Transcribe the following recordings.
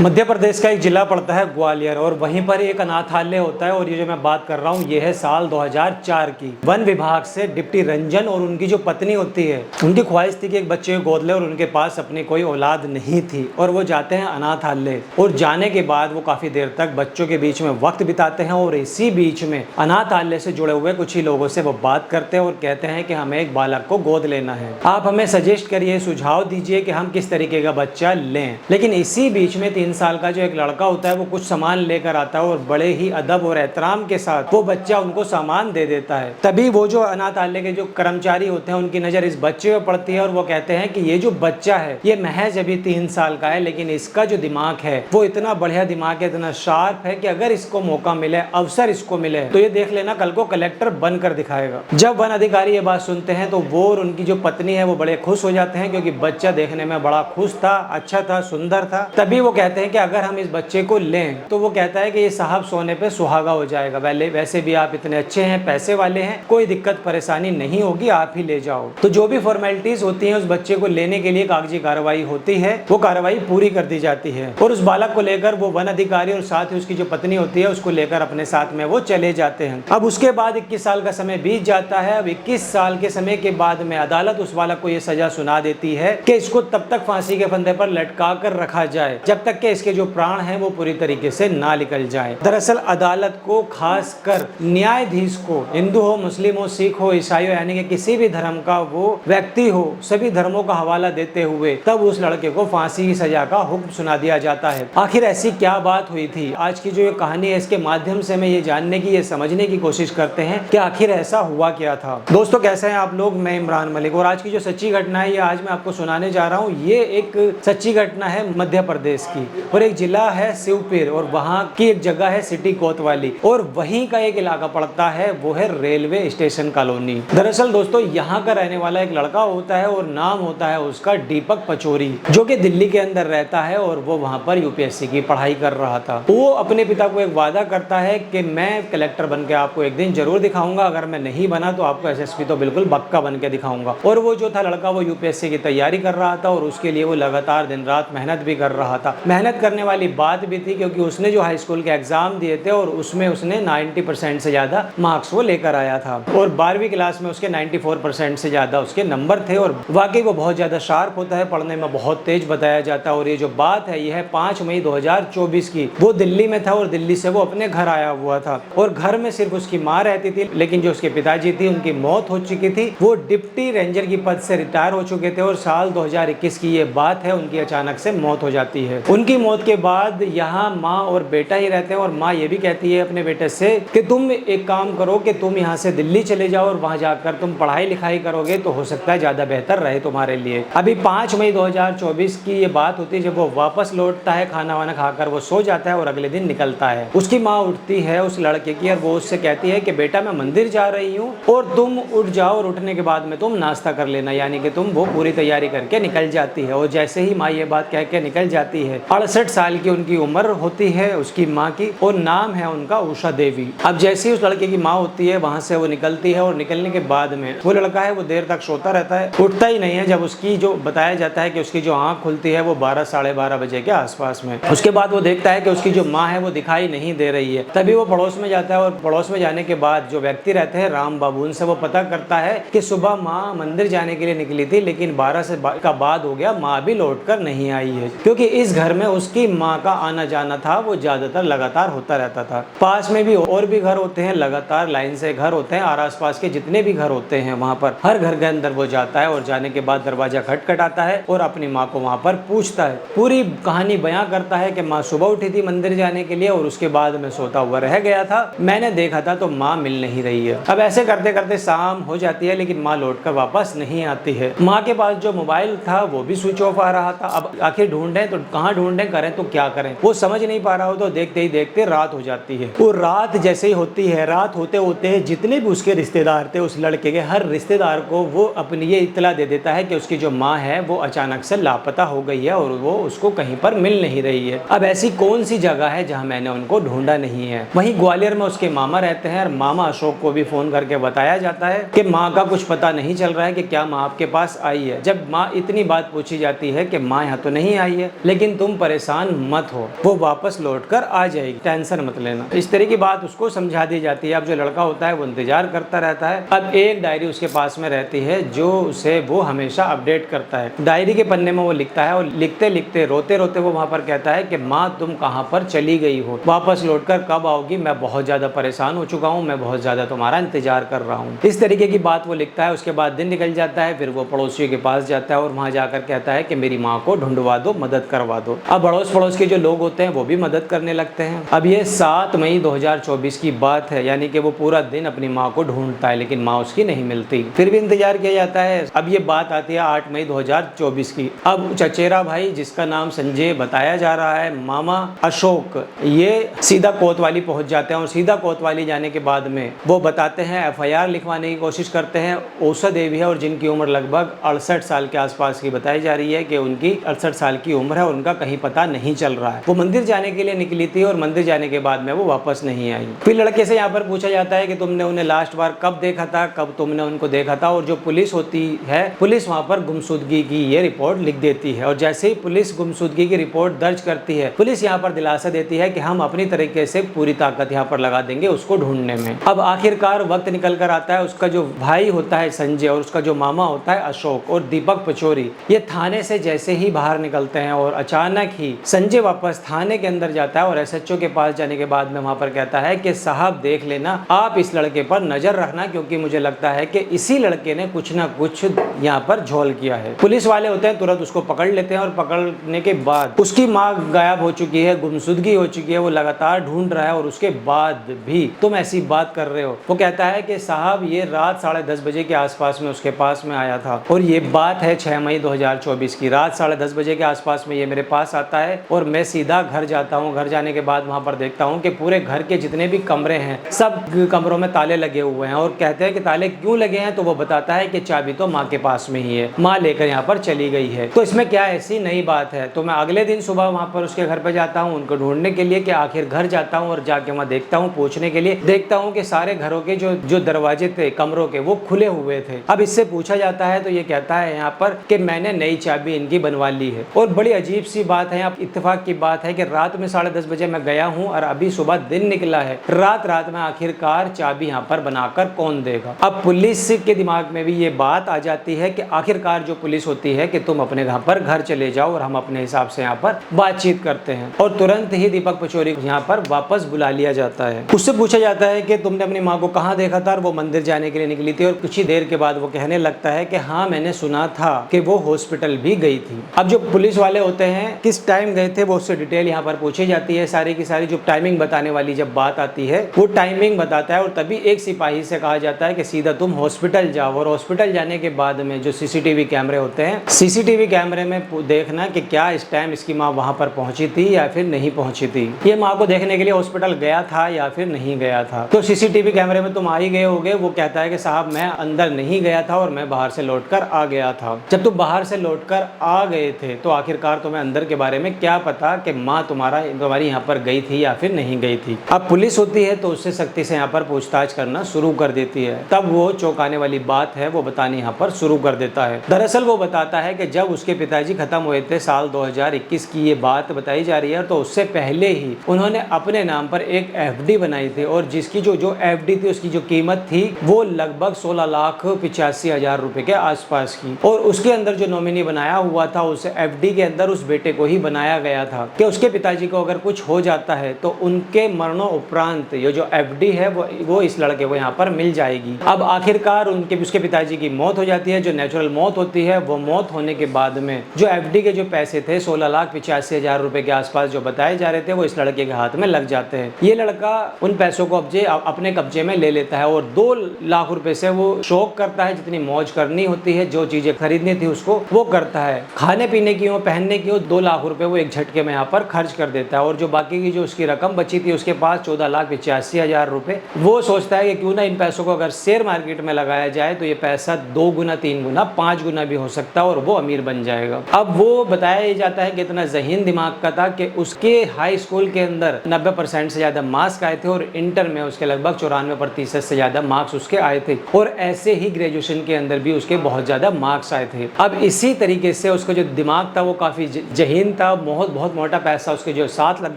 मध्य प्रदेश का एक जिला पड़ता है ग्वालियर और वहीं पर एक अनाथालय होता है। और ये जो मैं बात कर रहा हूँ ये है साल 2004 की। वन विभाग से डिप्टी रंजन और उनकी जो पत्नी होती है उनकी ख्वाहिश थी कि एक बच्चे को गोद ले और उनके पास अपनी कोई औलाद नहीं थी और वो जाते हैं अनाथालय। और जाने के बाद वो काफी देर तक बच्चों के बीच में वक्त बिताते हैं और इसी बीच में अनाथालय से जुड़े हुए कुछ ही लोगों से वो बात करते हैं और कहते हैं कि हमें एक बालक को गोद लेना है, आप हमें सजेस्ट करिए, सुझाव दीजिए कि हम किस तरीके का बच्चा लें। लेकिन इसी बीच में 3 साल का जो एक लड़का होता है वो कुछ सामान लेकर आता है और बड़े ही अदब और एहतराम के साथ वो बच्चा उनको सामान दे देता है। तभी वो जो अनाथालय के जो कर्मचारी होते हैं उनकी नजर इस बच्चे पर पड़ती है और वो कहते हैं कि ये जो बच्चा है ये महज अभी 3 साल का है, लेकिन इसका जो दिमाग है वो इतना बढ़िया दिमाग है, इतना शार्प है कि अगर इसको मौका मिले, अवसर इसको मिले तो ये देख लेना कल को कलेक्टर बनकर दिखाएगा। जब वन अधिकारी ये बात सुनते हैं तो वो और उनकी जो पत्नी है वो बड़े खुश हो जाते हैं क्योंकि बच्चा देखने में बड़ा खुश था, अच्छा था, सुंदर था। तभी वो कहते हैं कि अगर हम इस बच्चे को लें तो वो कहता है कि ये साहब सोने पे सुहागा हो जाएगा, वैसे भी आप इतने अच्छे हैं, पैसे वाले हैं, कोई दिक्कत परेशानी नहीं होगी, आप ही ले जाओ। तो जो भी फॉर्मेलिटीज होती हैं उस बच्चे को लेने के लिए कागजी कार्रवाई होती है, वो कार्रवाई पूरी कर दी जाती है और उस बालक को लेकर वो वन अधिकारी और साथ ही उसकी जो पत्नी होती है उसको लेकर अपने साथ में वो चले जाते हैं। अब उसके बाद 21 साल का समय बीत जाता है। अब 21 साल के समय के बाद में अदालत उस बालक को ये सजा सुना देती है कि इसको तब तक फांसी के फंदे पर लटका कर रखा जाए जब तक कि इसके जो प्राण हैं वो पूरी तरीके से ना निकल जाए। दरअसल अदालत को, खास कर न्यायाधीश को, हिंदू हो, मुस्लिम हो, सिख हो, ईसाई हो, यानी कि किसी भी धर्म का वो व्यक्ति हो, सभी धर्मों का हवाला देते हुए तब उस लड़के को फांसी की सजा का हुक्म सुना दिया जाता है। आखिर ऐसी क्या बात हुई थी? आज की जो ये कहानी है इसके माध्यम से मैं ये जानने की, ये समझने की कोशिश करते हैं कि आखिर ऐसा हुआ क्या था। दोस्तों कैसे हैं आप लोग? मैं इमरान मलिक और आज की जो सच्ची घटना है ये आज मैं आपको सुनाने जा रहा हूँ। ये एक सच्ची घटना है मध्य प्रदेश की और एक जिला है शिवपुर और वहाँ की एक जगह है सिटी कोतवाली और वहीं का एक इलाका पड़ता है वो है रेलवे स्टेशन कॉलोनी। दरअसल दोस्तों यहाँ का रहने वाला एक लड़का होता है और नाम होता है उसका दीपक पचौरी, जो कि दिल्ली के अंदर रहता है और वो वहाँ पर यूपीएससी की पढ़ाई कर रहा था। वो अपने पिता को एक वादा करता है कि मैं कलेक्टर बन के आपको एक दिन जरूर दिखाऊंगा, अगर मैं नहीं बना तो आपको एसएसपी तो बिल्कुल पक्का बन के दिखाऊंगा। और वो जो था लड़का वो यूपीएससी की तैयारी कर रहा था और उसके लिए वो लगातार दिन रात मेहनत भी कर रहा था। मेहनत करने वाली बात भी थी क्योंकि उसने जो हाई स्कूल के एग्जाम दिए थे और उसमें उसने 90% से ज्यादा मार्क्स वो लेकर आया था और 12वीं क्लास में उसके 94% से ज्यादा उसके नंबर थे और वाकई वो बहुत ज्यादा शार्प होता है, पढ़ने में बहुत तेज बताया जाता है। और ये जो बात है ये है 5 मई 2024 की। वो दिल्ली में था और दिल्ली से वो अपने घर आया हुआ था और घर में सिर्फ उसकी माँ रहती थी, लेकिन जो उसके पिताजी थी उनकी मौत हो चुकी थी। वो डिप्टी रेंजर की पद से रिटायर हो चुके थे और साल 2021 की ये बात है, उनकी अचानक से मौत हो जाती है। उनकी मौत के बाद यहाँ माँ और बेटा ही रहते हैं और माँ ये भी कहती है अपने बेटे से कि तुम एक काम करो कि तुम यहाँ से दिल्ली चले जाओ और वहाँ जाकर तुम पढ़ाई लिखाई करोगे तो हो सकता है ज्यादा बेहतर रहे तुम्हारे लिए। अभी 5 मई 2024 की ये बात होती है जब वो वापस लौटता है, खाना वाना खाकर वो सो जाता है और अगले दिन निकलता है। उसकी माँ उठती है उस लड़के की और वो उससे कहती है कि बेटा मैं मंदिर जा रही हूँ और तुम उठ जाओ और उठने के बाद में तुम नाश्ता कर लेना, यानी कि तुम वो पूरी तैयारी करके निकल जाती है। और जैसे ही माँ ये बात कह के निकल जाती है, 68 साल की उनकी उम्र होती है उसकी माँ की और नाम है उनका उषा देवी। अब जैसे ही उस लड़के की माँ होती है वहां से वो निकलती है और निकलने के बाद में वो लड़का है वो देर तक सोता रहता है, उठता ही नहीं है। जब उसकी जो बताया जाता है कि उसकी जो आंख खुलती है वो 12 साढ़े 12 बजे के आसपास में। उसके बाद वो देखता है कि उसकी जो माँ है वो दिखाई नहीं दे रही है। तभी वो पड़ोस में जाता है और पड़ोस में जाने के बाद जो व्यक्ति रहते हैं राम बाबू, उनसे वो पता करता है कि सुबह माँ मंदिर जाने के लिए निकली थी लेकिन 12 से का बाद हो गया, माँ भी लौट कर नहीं आई है, क्योंकि इस घर में उसकी माँ का आना जाना था वो ज्यादातर लगातार होता रहता था। पास में भी और भी घर होते हैं, लगातार लाइन से घर होते हैं और आसपास के जितने भी घर होते हैं वहाँ पर हर घर के अंदर वो जाता है और जाने के बाद दरवाजा खटखटाता है और अपनी माँ को वहाँ पर पूछता है। पूरी कहानी बयां करता है कि माँ सुबह उठी थी मंदिर जाने के लिए और उसके बाद मैं सोता हुआ रह गया था, मैंने देखा था तो माँ मिल नहीं रही है। अब ऐसे करते करते शाम हो जाती है लेकिन माँ लौटकर वापस नहीं आती है। माँ के पास जो मोबाइल था वो भी स्विच ऑफ आ रहा था। अब आखिर ढूंढे तो कहाँ ढूंढे, करें तो क्या करें, वो समझ नहीं पा रहा हो। तो देखते ही देखते रात हो जाती है और रात जैसे ही होती है, रात होते होते जितने भी उसके रिश्तेदार थे उस लड़के के हर रिश्तेदार को वो अपनी ये इत्तला दे देता है कि उसकी जो माँ है वो अचानक से लापता हो गई है और वो उसको कहीं पर मिल नहीं रही है। अब ऐसी कौन सी जगह है जहाँ मैंने उनको ढूंढा नहीं है। वहीं ग्वालियर में उसके मामा रहते हैं और मामा अशोक को भी फोन करके बताया जाता है कि माँ का कुछ पता नहीं चल रहा है कि क्या माँ आपके पास आई है। जब माँ इतनी बात पूछी जाती है कि माँ यहाँ तो नहीं आई है लेकिन तुम परेशान मत हो, वो वापस लौट कर आ जाएगी, टेंशन मत लेना। इस तरह की बात उसको समझा दी जाती है। अब जो लड़का होता है वो इंतजार करता रहता है। अब एक डायरी उसके पास में रहती है जो उसे वो हमेशा अपडेट करता है। डायरी के पन्ने में वो लिखता है और लिखते लिखते रोते रोते वो वहाँ पर कहता है कि माँ तुम कहाँ पर चली गई हो, वापस लौटकर कब आओगी, मैं बहुत ज्यादा परेशान हो चुका हूँ, मैं बहुत ज्यादा तुम्हारा इंतजार कर रहा हूँ। इस तरीके की बात वो लिखता है। उसके बाद दिन निकल जाता है, फिर वो पड़ोसियों के पास जाता है और वहाँ जाकर कहता है कि मेरी माँ को ढूंढवा दो, मदद करवा दो। अब अड़ोस पड़ोस के जो लोग होते हैं वो भी मदद करने लगते हैं। अब ये 7 मई 2024 की बात है, यानी कि वो पूरा दिन अपनी माँ को ढूंढता है लेकिन माँ उसकी नहीं मिलती, फिर भी इंतजार किया जाता है। अब ये बात आती है 8 मई 2024 की। अब चचेरा भाई जिसका नाम संजय बताया जा रहा है, मामा अशोक, ये सीधा कोतवाली पहुंच जाते हैं और सीधा कोतवाली जाने के बाद में वो बताते हैं, एफआईआर लिखवाने की कोशिश करते हैं। औसत देवी है और जिनकी उम्र लगभग 68 साल के आसपास की बताई जा रही है कि उनकी 68 साल की उम्र है और उनका कहीं पता नहीं चल रहा है। वो मंदिर जाने के लिए निकली थी और मंदिर जाने के बाद में वो वापस नहीं आई। फिर लड़के से यहाँ पर पूछा जाता है कि तुमने उन्हें लास्ट बार कब देखा था, कब तुमने उनको देखा था। और जो पुलिस होती है, पुलिस वहाँ पर गुमशुदगी की ये रिपोर्ट लिख देती है और जैसे ही पुलिस गुमशुदगी की रिपोर्ट दर्ज करती है, पुलिस यहाँ पर दिलासा देती है कि हम अपनी तरीके से पूरी ताकत यहाँ पर लगा देंगे उसको ढूंढने में। अब आखिरकार वक्त निकल कर आता है। उसका जो भाई होता है संजय और उसका जो मामा होता है अशोक और दीपक पचौरी, ये थाने से जैसे ही बाहर निकलते हैं और अचानक ही संजय वापस थाने के अंदर जाता है और एसएचओ के पास जाने के बाद में वहाँ पर कहता है कि साहब देख लेना, आप इस लड़के पर नजर रखना क्योंकि मुझे लगता है कि इसी लड़के ने कुछ ना कुछ यहाँ पर झोल किया है। पुलिस वाले होते हैं तुरंत उसको पकड़ लेते हैं और पकड़ने के बाद उसकी माँ गायब हो चुकी है, गुमशुदगी हो चुकी है, वो लगातार ढूंढ रहा है और उसके बाद भी तुम ऐसी बात कर रहे हो। वो कहता है कि साहब ये रात 10:30 बजे के आसपास में उसके पास में आया था और ये बात है 6 मई 2024 की। रात 10:30 बजे के आसपास में ये मेरे पास आता है और मैं सीधा घर जाता हूँ। घर जाने के बाद वहाँ पर देखता हूँ कि पूरे घर के जितने भी कमरे हैं सब कमरों में ताले लगे हुए हैं और कहते हैं कि ताले क्यों लगे हैं, तो वो बताता है कि चाबी तो माँ के पास में ही है, माँ लेकर यहाँ पर चली गई है। तो इसमें क्या ऐसी नई बात है। तो मैं अगले दिन सुबह वहाँ पर उसके घर पर जाता हूँ उनको ढूंढने के लिए कि आखिर घर जाता हूँ और जाके वहाँ देखता हूँ, पूछने के लिए देखता हूँ कि सारे घरों के जो दरवाजे थे कमरों के वो खुले हुए थे। अब इससे पूछा जाता है तो ये कहता है यहाँ पर कि मैंने नई चाबी इनकी बनवा ली है। और बड़ी अजीब सी बात है, इत्तेफाक की बात है कि रात में 10:30 बजे मैं गया हूँ और अभी सुबह दिन निकला है। रात में आखिरकार चाबी यहाँ पर बनाकर कौन देगा। अब पुलिस के दिमाग में भी ये बात आ जाती है कि आखिरकार जो पुलिस होती है कि तुम अपने घर चले जाओ और हम अपने हिसाब से यहाँ पर बातचीत करते हैं। और तुरंत ही दीपक पचौरी को यहाँ पर वापस बुला लिया जाता है। उससे पूछा जाता है कि तुमने अपनी माँ को कहाँ देखा था और वो मंदिर जाने के लिए निकली थी और कुछ ही देर के बाद वो कहने लगता है कि हाँ मैंने सुना था कि वो हॉस्पिटल भी गई थी। अब जो पुलिस वाले होते हैं किस टाइम गए थे वो उससे डिटेल यहाँ पर पूछी जाती है। सारी की सारी जो टाइमिंग बताने वाली जब बात आती है वो टाइमिंग बताता है और तभी एक सिपाही से कहा जाता है कि सीधा तुम हॉस्पिटल जाओ और हॉस्पिटल जाने के बाद में जो सीसीटीवी कैमरे होते हैं, सीसीटीवी कैमरे में देखना कि क्या इस टाइम इसकी माँ वहाँ पर पहुंची थी या फिर नहीं पहुंची थी, ये माँ को देखने के लिए हॉस्पिटल गया था या फिर नहीं गया था। तो सीसीटीवी कैमरे में तुम आ ही गए होगे। वो कहता है कि साहब मैं अंदर नहीं गया था और मैं बाहर से लौटकर आ गया था। जब तुम बाहर से लौटकर आ गए थे तो आखिरकार तुम्हें अंदर के बारे में क्या पता कि माँ तुम्हारी यहाँ पर गई थी या फिर नहीं गई थी। अब पुलिस होती है तो उससे सख्ती से यहाँ पर पूछताछ करना शुरू कर देती है। तब वो चौंकाने वाली बात है वो बतानी यहाँ पर शुरू कर देता है। दरअसल वो बताता है कि जब उसके पिताजी खत्म हुए थे साल 2021 की ये बात बताई जा रही है, तो उससे पहले ही उन्होंने अपने नाम पर एक एफडी बनाई थी और जिसकी जो एफडी थी उसकी जो कीमत थी वो लगभग 16,85,000 रुपए के आसपास की। और उसके अंदर जो नॉमिनी बनाया हुआ था उस एफडी के अंदर उस बेटे को ही बनाया गया था कि उसके पिताजी को अगर कुछ हो जाता है तो उनके मरणों उपरांत ये जो एफडी है वो इस लड़के को यहाँ पर मिल जाएगी। अब आखिरकार उसके पिताजी की मौत हो जाती है, जो नेचुरल मौत होती है। वो मौत होने के बाद में जो एफडी के जो पैसे थे 16,85,000 रुपए के आसपास जो बताए जा रहे थे वो इस लड़के के हाथ में लग जाते हैं। ये लड़का उन पैसों को अपने कब्जे में ले लेता है और 2 लाख रुपए से वो शौक करता है, जितनी मौज करनी होती है, जो चीजें खरीदनी थी उसको वो करता है। खाने पीने की हो, पहनने की हो, 2 लाख रुपए वो एक झटके में यहाँ पर खर्च कर देता है। और जो बाकी की जो उसकी रकम बची थी उसके पास 14,85,000 रुपए, वो सोचता है कि क्यों ना इन पैसों को अगर शेयर मार्केट में लगाया जाए तो ये पैसा 2 गुना 3 गुना 5 गुना भी हो सकता है और वो अमीर बन जाएगा। अब वो बताया जाता है कि इतना ज़हीन दिमाग का था कि उसके हाई स्कूल के अंदर 90% से ज़्यादा मार्क्स आए थे और इंटर में उसके लगभग 94% से ज़्यादा मार्क्स उसके आए थे और ऐसे ही ग्रेजुएशन के अंदर भी उसके बहुत ज़्यादा मार्क्स आए थे। अब इसी तरीके से उसका जो दिमाग था वो काफ़ी ज़हीन था, बहुत मोटा पैसा उसके जो साथ लग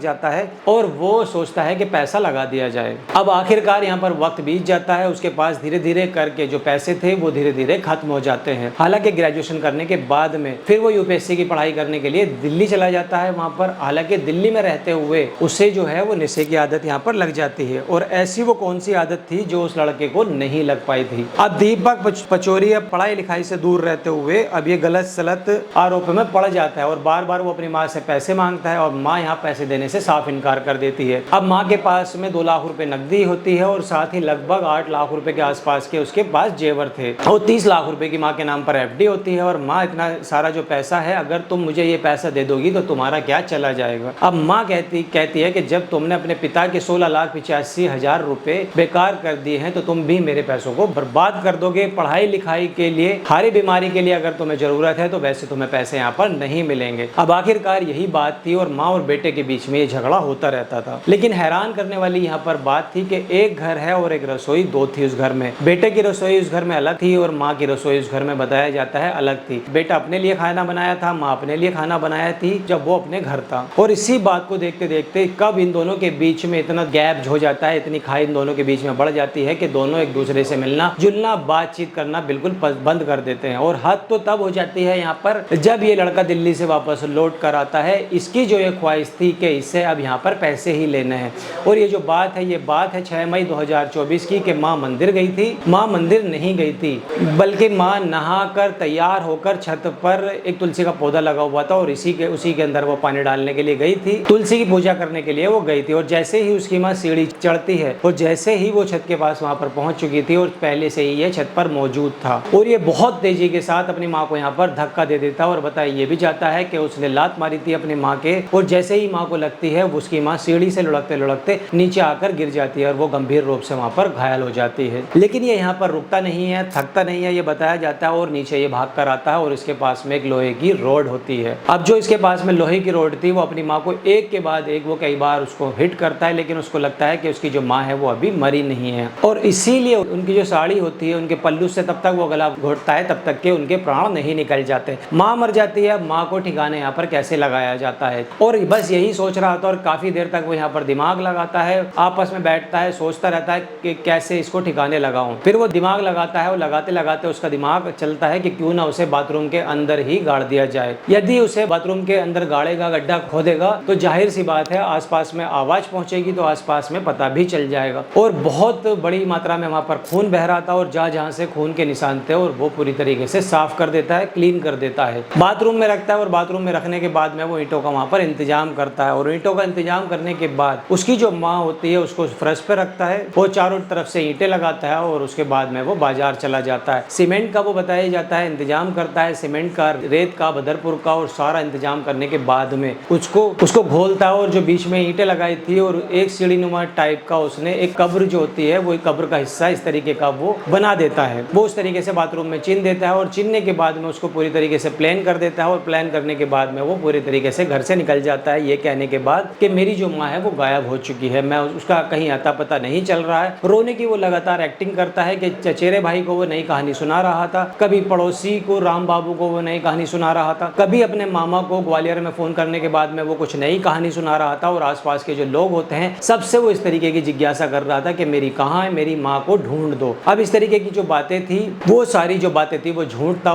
जाता है और वो सोचता है कि पैसा लगा दिया जाए। अब आखिरकार यहाँ पर वक्त बीत जाता है, उसके पास धीरे धीरे करके जो पैसे थे वो धीरे धीरे खत्म हो जाते हैं। हालांकि ग्रेजुएशन करने के बाद में फिर वो यूपीएससी की पढ़ाई करने के लिए दिल्ली चला जाता है। वहाँ पर हालांकि दिल्ली में रहते हुए उसे जो है वो नशे की आदत यहाँ पर लग जाती है, और ऐसी वो कौन सी आदत थी जो उस लड़के को नहीं लग पाई थी। अब दीपक पचौरी पढ़ाई लिखाई से दूर रहते हुए अब ये गलत सलत आरोप में पड़ जाता है और बार बार वो अपनी माँ से पैसे मांगता है और माँ यहाँ पैसे देने से साफ इनकार कर देती है। अब माँ के पास में 2 लाख रुपए नकदी होती है और साथ ही लगभग 8 लाख रुपए के आसपास के उसके पास जेवर थे और 30 लाख रुपए की माँ के नाम पर एफडी होती है। और माँ, इतना सारा जो पैसा है, अगर तुम मुझे ये पैसा दे दोगी तो तुम्हारा क्या चला जाएगा। अब माँ कहती है कि जब तुमने अपने पिता के 16,85,000 रुपए बेकार कर दिए हैं तो तुम भी मेरे पैसों को बर्बाद कर दोगे। पढ़ाई लिखाई के लिए, हरी बीमारी के लिए अगर तुम्हें जरूरत है तो वैसे तुम्हें पैसे यहाँ पर नहीं मिलेंगे। अब आखिरकार यही बात थी और माँ और बेटे के बीच में ये झगड़ा होता रहता था। लेकिन हैरान करने वाली यहाँ पर बात थी कि एक घर है और एक रसोई दो थी उस घर में। बेटे की रसोई उस घर में अलग थी और माँ की रसोई उस घर में बताया जाता है अलग थी। बेटा अपने लिए खाना बनाया था, माँ अपने लिए खाना बनाया थी जब वो अपने घर था। और इसी बात को देखते देखते कब इन दोनों के बीच में इतना गैप हो जाता है, इतनी खाई इन दोनों के बीच में बढ़ जाती है कि दोनों एक दूसरे से मिलना जुलना, बातचीत करना बिल्कुल बंद कर देते हैं। और हद तो तब हो जाती है यहाँ पर जब ये लड़का दिल्ली से वापस लौट कर आता है। इसकी जो ये ख्वाहिश थी कि इससे अब यहाँ पर पैसे ही लेने हैं। और ये जो बात है, ये बात है 6 मई 2024 की कि माँ मंदिर गई थी। माँ मंदिर नहीं गई थी, बल्कि माँ नहाकर तैयार होकर छत पर एक तुलसी का पौधा लगा हुआ था और उसी के अंदर वो पानी डालने के लिए गई थी। तुलसी की पूजा करने के लिए वो गई थी। और जैसे ही उसकी माँ सीढ़ी चढ़ती है और जैसे ही वो छत के पास वहाँ पर पहुँच चुकी थी और पहले से ही ये छत पर मौजूद था और ये बहुत तेजी के साथ अपनी माँ को यहाँ पर धक्का दे देता है। और बताया ये भी जाता है कि उसने लात मारी थी अपनी माँ के, और जैसे ही माँ को लगती है उसकी माँ सीढ़ी से लुढ़कते लुढ़कते नीचे आकर गिर जाती है और वो गंभीर रूप से वहाँ पर घायल हो जाती है। लेकिन ये यहाँ पर रुकता नहीं है, थकता नहीं है, ये बताया जाता है। और नीचे ये भाग कर आता है और इसके पास में एक लोहे की रोड होती है। अब जो इसके पास में लोहे की रोड थी वो अपनी माँ को एक के बाद एक वो कई बार उसको हिट करता है, लेकिन उसको लगता है कि उसकी जो माँ है वो अभी मरी नहीं है। और इसीलिए उनकी जो साड़ी होती है उनके पल्लू से तब तक वो गला घोटता है तब तक के उनके प्राण नहीं निकल जाते। माँ मर जाती है, माँ को ठिकाने यहाँ पर कैसे लगाया जाता है। और बस यही सोच रहा था और काफी देर तक वो यहाँ पर दिमाग लगाता है, आपस में बैठता है, सोचता रहता है कि कैसे इसको ठिकाने लगाऊं। फिर वो दिमाग लगाता है और लगाते लगाते उसका दिमाग चलता है कि क्यों ना उसे बाथरूम के अंदर ही गाड़ दिया जाए। यदि उसे बाथरूम के अंदर गाड़ेगा, गड्ढा खोदेगा तो जाहिर सी बात है आसपास में आवाज पहुंचेगी तो आसपास में पता भी चल जाएगा। और बहुत बड़ी मात्रा में वहां पर खून बह रहा था और जहां से खून के निशान थे और वो पूरी तरीके से साफ कर देता है, क्लीन कर देता है, बाथरूम में रखता है। और बाथरूम में रखने के बाद में वो ईंटों का वहां पर इंतजाम करता है। और ईंटों का इंतजाम करने के बाद उसकी जो माँ होती है उसको फर्श पे रखता है, वो चारों तरफ से ईंटें लगाता है और उसके बाद में वो बाजार चला जाता है। सीमेंट का वो बताया जाता है इंतजाम करता है, सीमेंट का, रेत का, बदरपुर का, और सारा इंतजाम करने के बाद में उसको घोलता है। और जो बीच में ईंटें लगाई थी और एक सीढ़ी नुमा टाइप का उसने एक कब्र जो होती है वो एक कब्र का हिस्सा इस तरीके का वो बना देता है। वो उस तरीके से बाथरूम में चिन देता है और चिनने के बाद में उसको पूरी तरीके से प्लान कर देता है। और प्लान करने के बाद में वो पूरी तरीके से घर से निकल जाता है, ये कहने के बाद कि मेरी जो माँ है वो गायब हो चुकी है, मैं उसका कहीं आता पता नहीं चल रहा है। रोने की वो लगातार एक्टिंग करता है कि चचेरे भाई को वो नई कहानी सुना रहा था, कभी पड़ोसी को, राम बाबू को वो नई कहानी सुना रहा था, कभी अपने मामा को ग्वालियर में फोन करने के बाद में वो कुछ नई कहानी सुना रहा था। और आसपास के जो लोग होते हैं सबसे वो इस तरीके की जिज्ञासा कर रहा था कि मेरी कहाँ है, मेरी माँ को ढूंढ दो। अब इस तरीके की जो बातें थी वो सारी जो बातें थी वो झूठ था,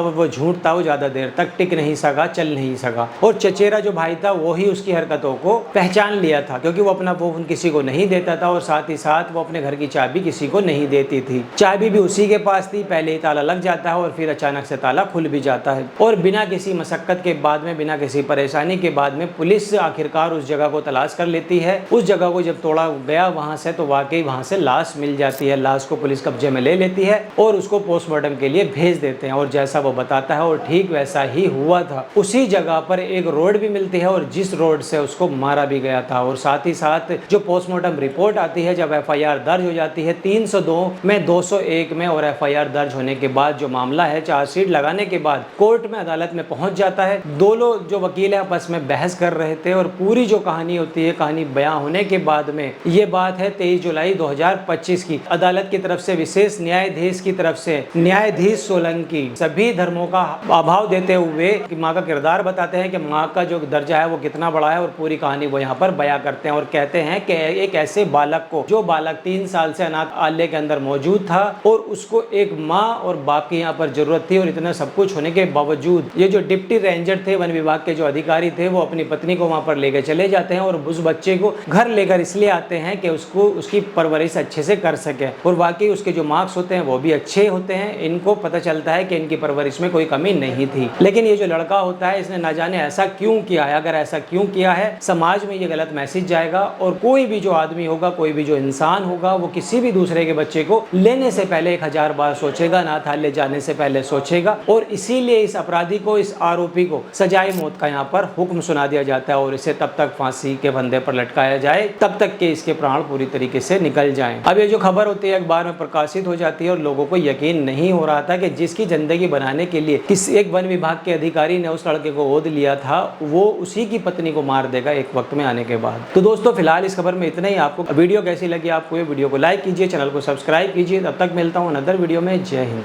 वो ज्यादा देर तक टिक नहीं सका, चल नहीं सका। और चचेरा जो भाई था वो ही उसकी हरकतों को पहचान लिया था, क्योंकि वो अपना फोन किसी को नहीं देता था और साथ ही साथ वो अपने घर की चाबी किसी को नहीं देती थी। चाबी भी उसी के पास थी, पहले ही ताला लग जाता है और फिर अचानक से ताला खुल भी जाता है। और बिना किसी मशक्कत के बाद में, बिना किसी परेशानी के बाद में पुलिस आखिरकार उस जगह को तलाश कर लेती है। उस जगह को जब तोड़ा गया वहां से तो वाकई वहां से लाश मिल जाती है। लाश को पुलिस कब्जे में ले लेती है और उसको पोस्टमार्टम के लिए भेज देते हैं। और जैसा वो बताता है और ठीक वैसा ही हुआ था। उसी जगह पर एक रोड भी मिलती है और जिस रोड से उसको मारा भी गया था। और साथ ही साथ जो पोस्टमार्टम रिपोर्ट आती है, जब एफआईआर दर्ज हो जाती है 302 में, 201 में, और एफआईआर दर्ज होने के बाद जो मामला है चार्जशीट लगाने के बाद कोर्ट में, अदालत में पहुंच जाता है। दोनों जो वकील है आपस में बहस कर रहे थे और पूरी जो कहानी होती है, कहानी बयां होने के बाद में ये बात है 23 जुलाई 2025 की। अदालत की तरफ से, विशेष न्यायाधीश की तरफ से, न्यायाधीश सोलंकी सभी धर्मों का अभाव देते हुए माँ का किरदार बताते हैं कि माँ दिमाग का जो दर्जा है वो कितना बड़ा है और पूरी कहानी वो यहाँ पर बयां करते हैं और कहते हैं कि एक ऐसे बालक को, जो बालक 3 साल से अनाथालय के अंदर मौजूद था और उसको एक माँ और बाप की यहाँ पर जरूरत थी, और इतना सब कुछ होने के बावजूद ये जो डिप्टी रेंजर थे, वन विभाग के जो अधिकारी थे, वो अपनी पत्नी को वहाँ पर लेकर चले जाते हैं और उस बच्चे को घर लेकर इसलिए आते हैं कि उसको उसकी परवरिश अच्छे से कर सके। और वाकई उसके जो मार्क्स होते हैं वो भी अच्छे होते हैं। इनको पता चलता है कि इनकी परवरिश में कोई कमी नहीं थी। लेकिन ये जो लड़का होता है, इसने ना जाने ऐसा क्यों किया है। अगर ऐसा क्यों किया है, समाज में ये गलत मैसेज जाएगा और कोई भी जो आदमी होगा, कोई भी जो इंसान होगा, वो किसी भी दूसरे के बच्चे को लेने से पहले 1000 बार सोचेगा, अनाथालय जाने से पहले सोचेगा। और इसीलिए इस अपराधी को, इस आरोपी को सजाए मौत का यहाँ पर हुक्म सुना दिया जाता है और इसे तब तक फांसी के फंदे पर लटकाया जाए तब तक कि इसके प्राण पूरी तरीके से निकल जाएं। अब ये जो खबर होती है अखबार में प्रकाशित हो जाती है और लोगों को यकीन नहीं हो रहा था कि जिसकी जिंदगी बनाने के लिए किसी एक वन विभाग के अधिकारी ने उस लड़के को गोद लिया था, वो उसी की पत्नी को मार देगा एक वक्त में आने के बाद। तो दोस्तों फिलहाल इस खबर में इतना ही। आपको वीडियो कैसी लगी, आपको ये वीडियो को लाइक कीजिए, चैनल को सब्सक्राइब कीजिए। तब तक मिलता हूँ अनदर वीडियो में। जय हिंद।